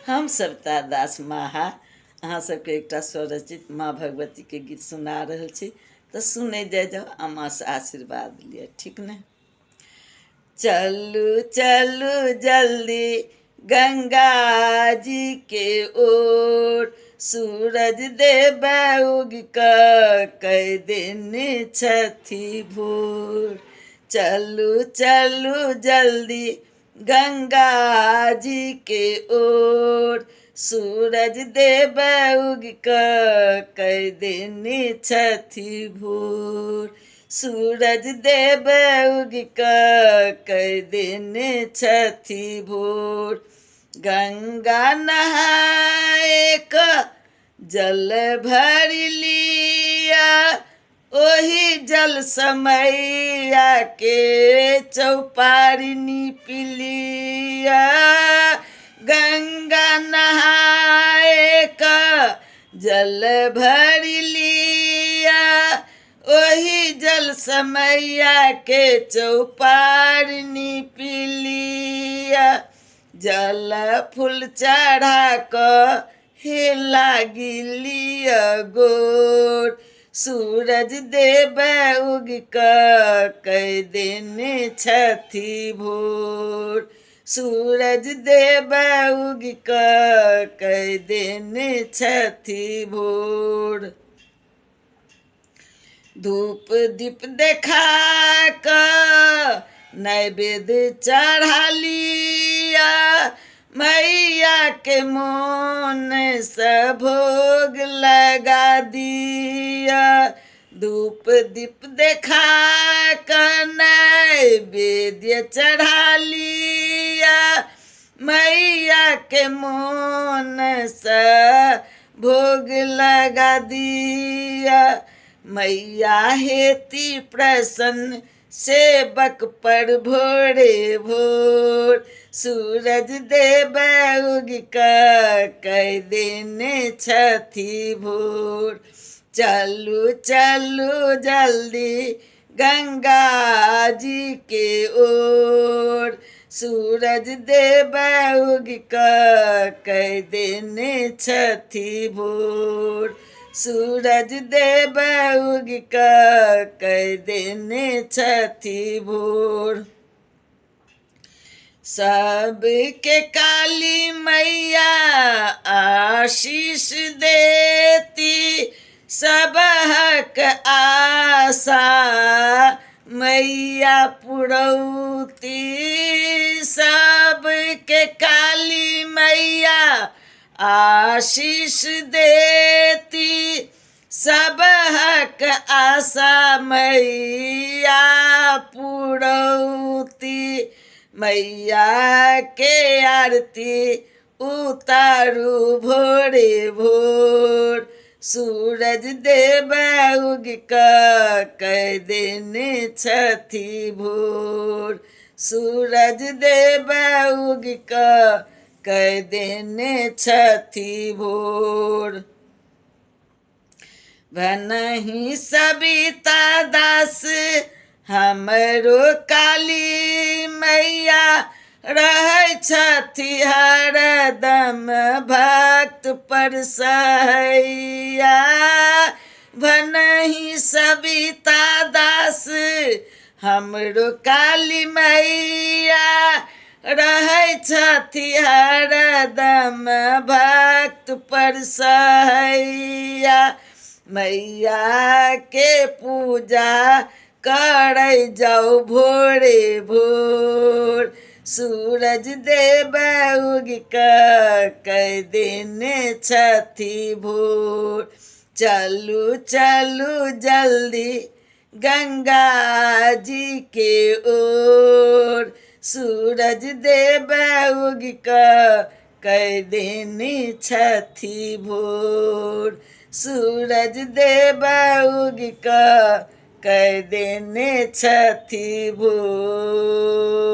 हम सविता दास माहा अहाँ सबके एकटा स्वरचित माँ भगवती के गीत सुना रहल छी तो सुने जाए जाओ आ माँ से आशीर्वाद लिया, ठीक ने। चलू चलू जल्दी गंगा जी के ओर, सूरज देव उग कई दिन छथि भोर। चलू चलू जल्दी गंगा जी के ओर, सूरज देव उग कई दिन छथि भोर। सूरज देव उग कई दिन छथि भोर। गंगा नहाए क जल भर लिया, ओही जल समैया के चौपारिनी पिलिया। गंगा नहाए क जल भर लिया, ओही जल समैया के चौपारिनी पिलिया। जल फूल चढ़ा क हे लागी लिया गोर, सूरज देव उग कई दिन छथि भोर। सूरज देव उग कई दिन छथि भोर। धूप दीप देखा क नैवेद्य चढ़ा लिया, मैया के मोन से भोग लगा दिया। धूप दीप देखा क नैवेद्य चढ़ा लिया, मैया के मोन से भोग लगा दिया। मैया हेती प्रसन्न सेवक पर भोरे भोर, सूरज देव उग कई दिन छथि भोर। चलू चलू जल्दी गंगा जी के ओर, सूरज देव उग कई दिन छथि भोर। सूरज देव उग कई दिन छथि भोर। सबके काली मैया आशीष देती, सब हक आशा मैया पुरौती। सबके काली मैया आशीष देती, सब हक आशा मैया पुरौती। मैया के आरती उतारू भोरे भोर, सूरज देव उग कई दिन छथि भोर। सूरज देव उग कई दिन छथि भोर। भनहि सविता दास हमरो काली मैया, रहै छथि हरदम भक्त पर सहैया। भनहि सविता दास हमरो काली मैया, रहै छथि हरदम भक्त पर सहैया। मैया के पूजा करे जाओ भोरे भोर, सूरज देव उग कई दिन छथि भोर। चलू चलू जल्दी गंगा जी के ओर, सूरज देव उग कई दिन छथि भोर। सूरज देव उग कई दिन छथि भोर।